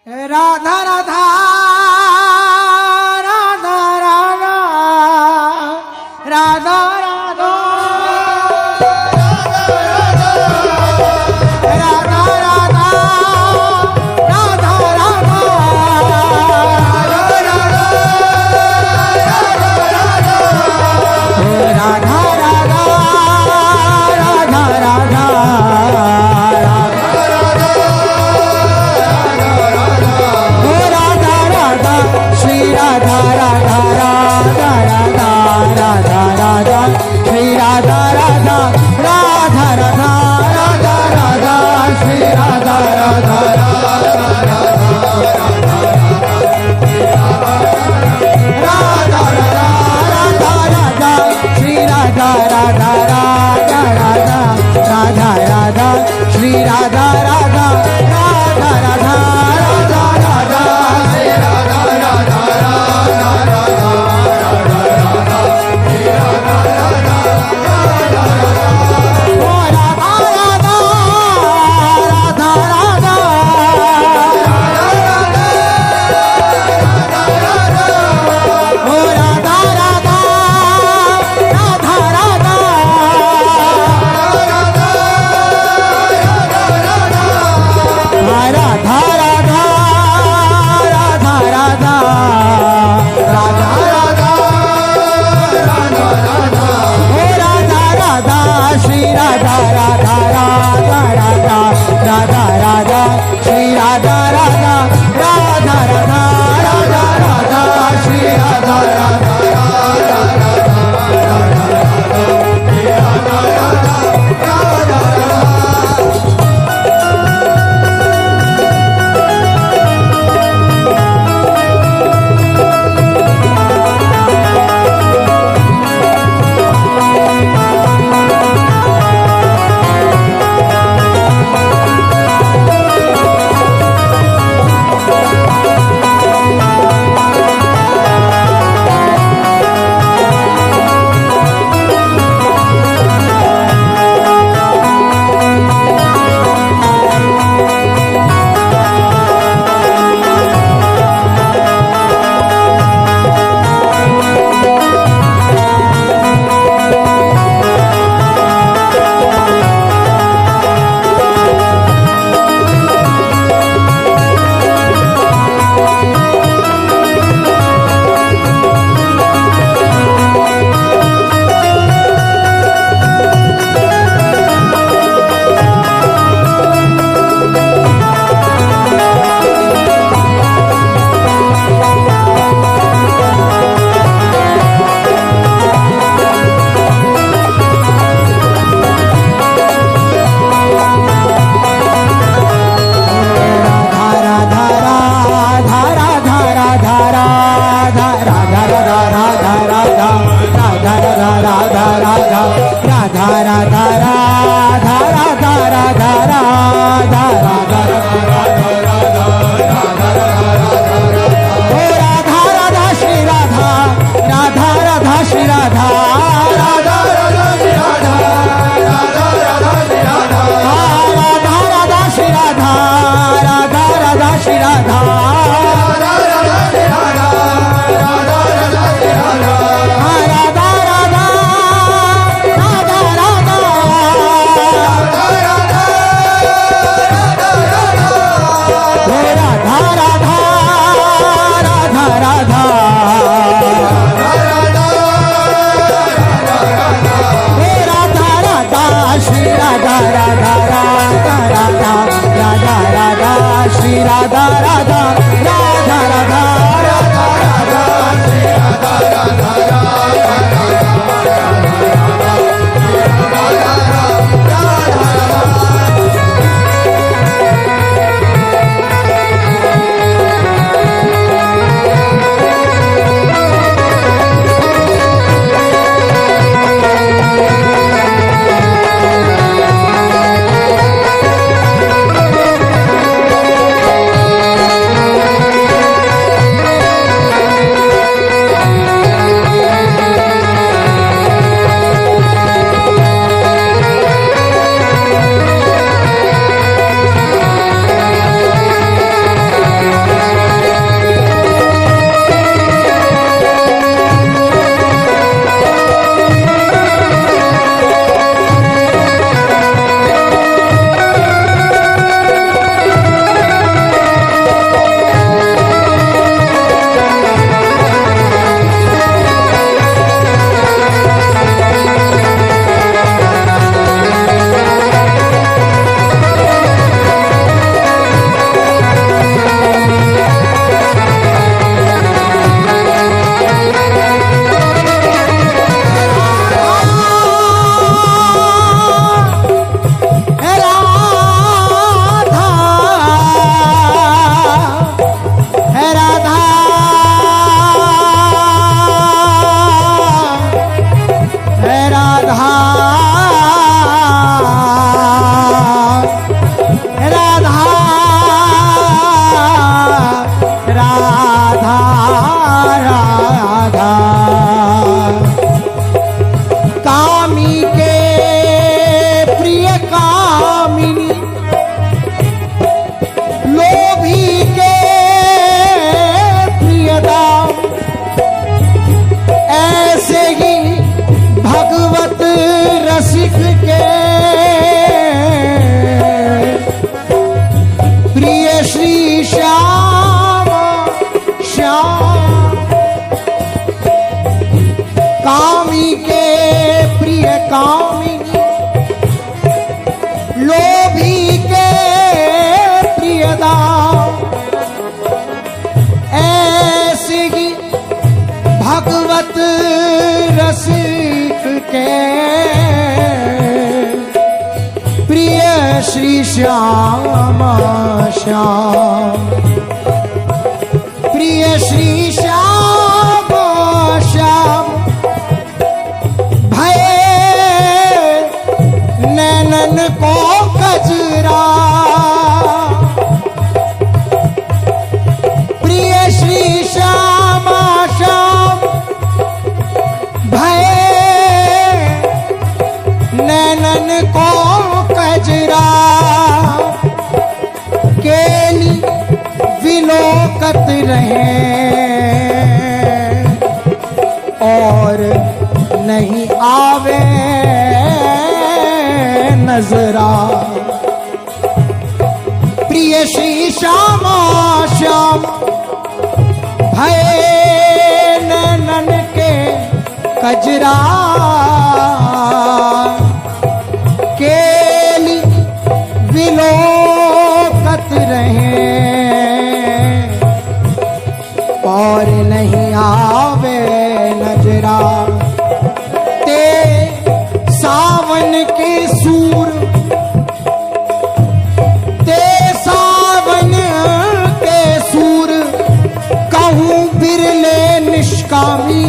राधा राधा राधा राधा राधा राधा राधा राधा राधा राधा राधा श्याम श्याम कामी के प्रिय कामिनी लोभी के प्रियदाम ऐसे ही भगवत रसिक के प्रिय श्री श्याम श्याम प्रिय श्री श्याम श्याम भय नैनन को कजरा प्रिय श्री श्याम श्याम भय नैनन को कजरा केली विलोकत रहे और नहीं आवे नजरा प्रिय श्री श्याम श्याम भय नैनन के कजरा केली विलोकत रहे और नहीं आवे नजरा ते सावन के सूर ते सावन के सूर कहूँ बिरले निष्कामी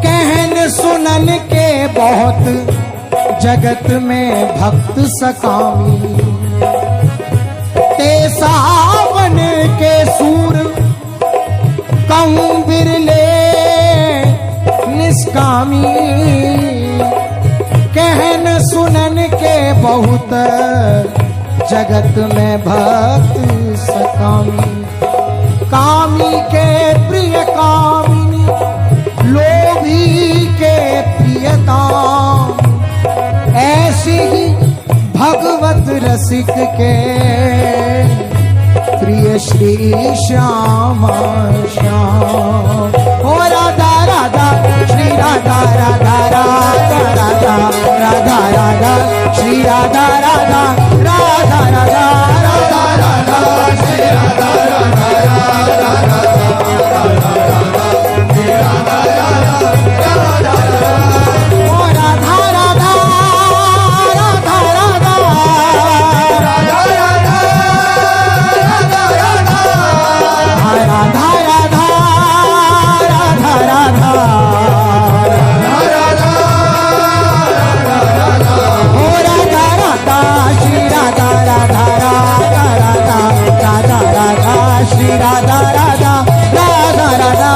कहन सुनन के बहुत जगत में भक्त सकामी ते सावन के सूर कहूँ बिरले निष्कामी कहन सुनन के बहुत जगत में भक्त सकामी कामी के प्रिय कामिनी लोभी के प्रियताम ऐसी ही भगवत रसिक के प्रिय श्री श्याम श्याम ओ राधा राधा श्री राधा राधा राधा राधा राधा राधा श्री राधा राधा राधा राधा राधा राधा श्री राधा राधा राधा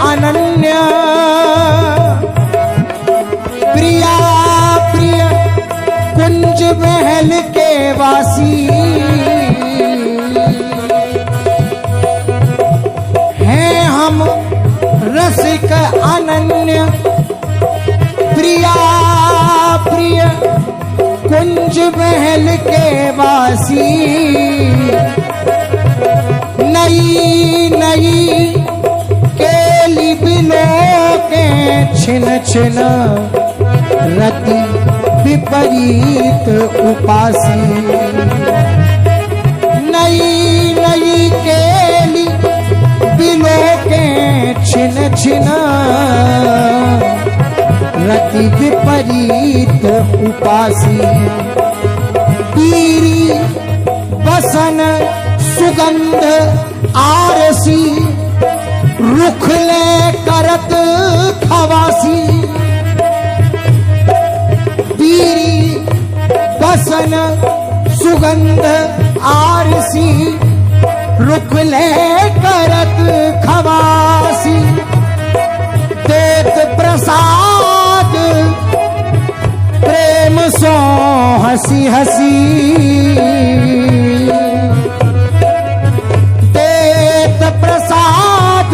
अनन्य प्रिया प्रिय कुंज महल के वासी हैं हम रसिक अनन्य प्रिया प्रिय कुंज महल के वासी नई नई केली बिलोके छिन छिन रति विपरीत उपासी नई नई केली बिलोके छिन छिन रति विपरीत उपासी पीरी बसन सुगंध आरसी रुखले करत खवासी पीरी बसन सुगंध रुख ले करत खवासी, देत प्रसाद प्रेम सो हसी हसी, देत प्रसाद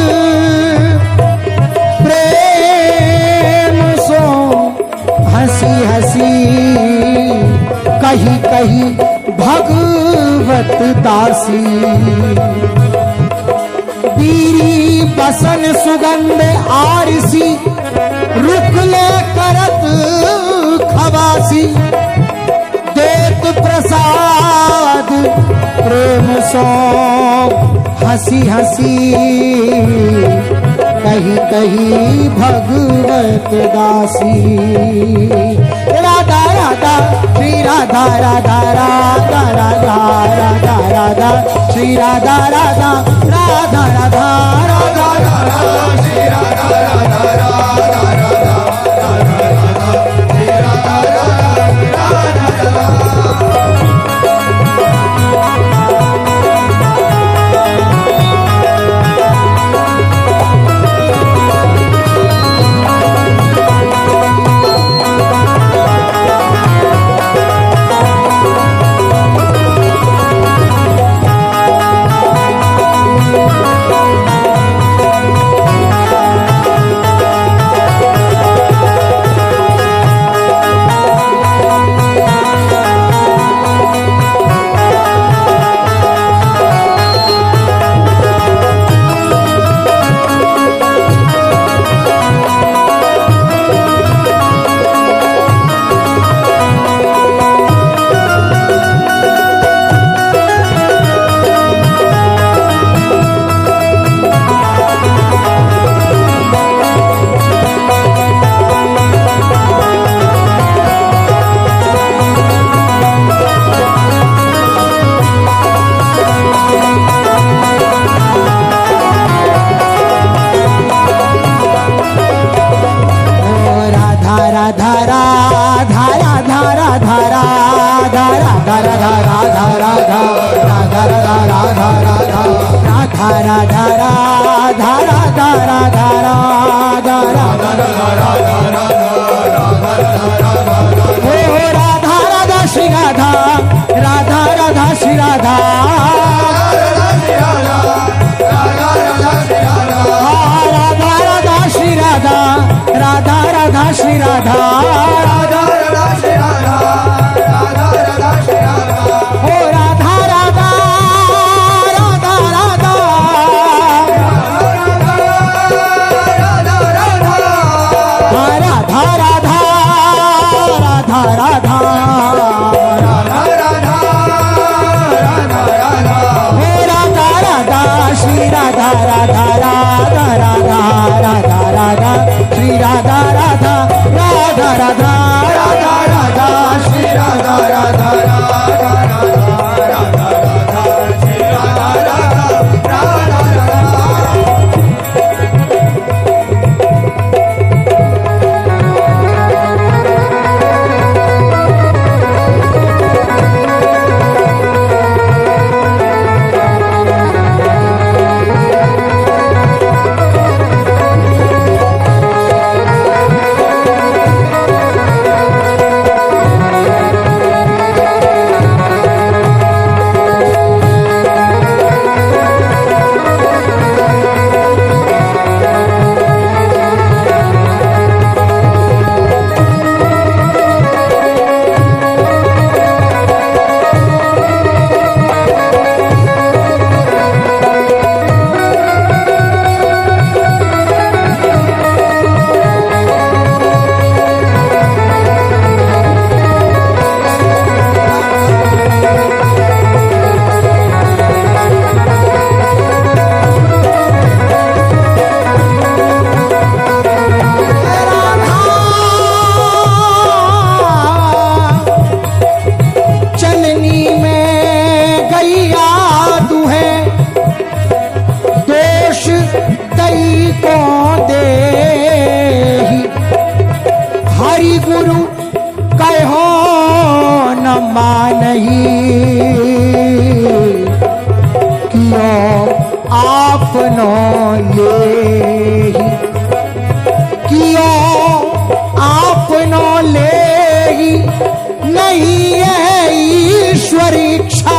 प्रेम सो हसी हसी, कही कही भगवत दासी। बीरी बसन सुगंध आरसी, रुख ले करत खवासी, देत प्रसाद प्रेम सो हसी हसी, कही कही भगवत दासी। राधा राधा श्री राधा राधा राधा राधा राधा राधा श्री राधा राधा राधा राधा राधा राधा श्री राधा राधा राधा राधा श्री राधा राधा राधा। श्री राधा राधा राधा श्री राधा राधा राधा श्री राधा ओ राधा राधा राधा राधा राधा राधा राधा राधा राधा राधा श्री राधा राधा राधा राधा राधा राधा श्री राधा राधा राधा आपनों ले कियो आपनों ले नहीं है ईश्वर इच्छा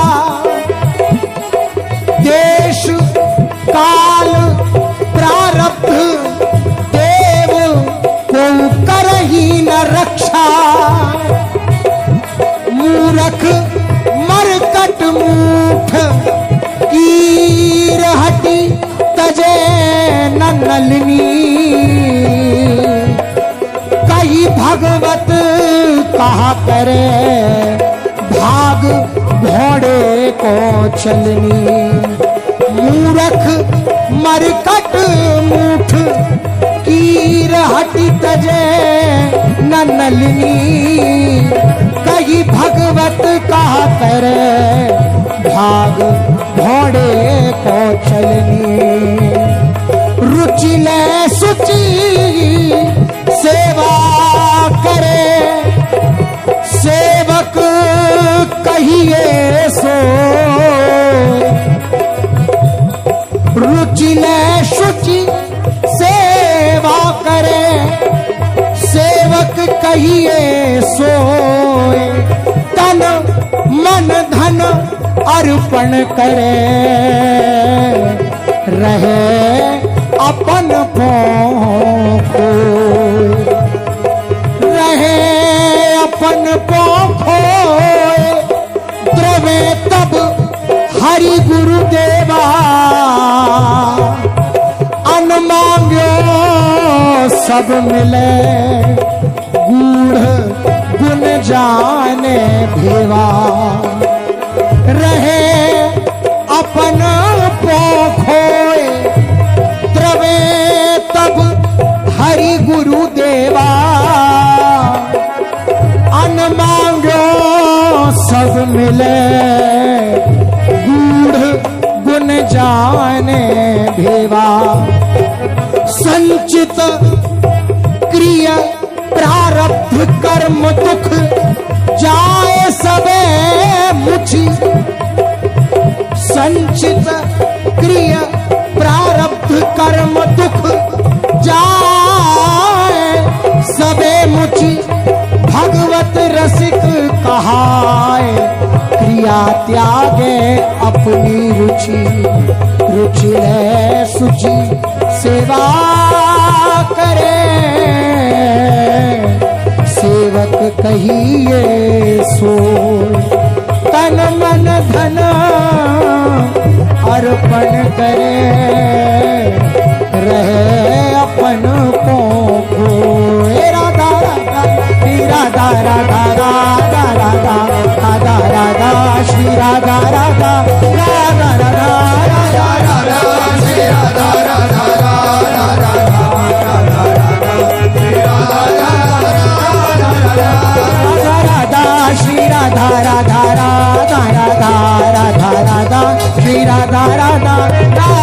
देश काल प्रारब्ध देव को करही न रक्षा मूरख मरकट मूठ कीर हटी तजे न नलनी कही भगवत कहा करे भाग घोड़े को चलनी मूरख मरकट मूठ कीर हटी तजे न नलनी कही भगवत कहा करे भाग घोड़े को चलनी रुचि ले सुचि सेवा करे सेवक कहिए सो रुचि ले शुचि सेवा करे सेवक कहिए सोए तन मन धन अर्पण करे रहे अपन पोखो रहे अपन पोखो द्रवे तब हरि गुरुदेवा अन मांग्यो सब मिले गूढ़ गुण जाने भेवा रहे अपन पोखोए द्रवे तब हरि गुरुदेवा अन मांगो सब मिले गूढ़ गुण जाने भेवा संचित क्रिया प्रारब्ध कर्म दुख जाए सबे मुझी संचित क्रिया प्रारब्ध कर्म दुख जाए सबे मुझी भगवत रसिक कहाए क्रिया त्यागे अपनी रुचि रुचि ले सुचि सेवा करे सेवक कहिए सो तन मन धन अर्पण करे रहे अपन पोखो राधा राधा राधा राधा राधा राधा राधा राधा श्री राधा राधा राधा राधा राधा राधा श्री राधा राधा राधा राधा राधा श्री राधा राधा राधा राधा राधा राधा श्री राधा राधा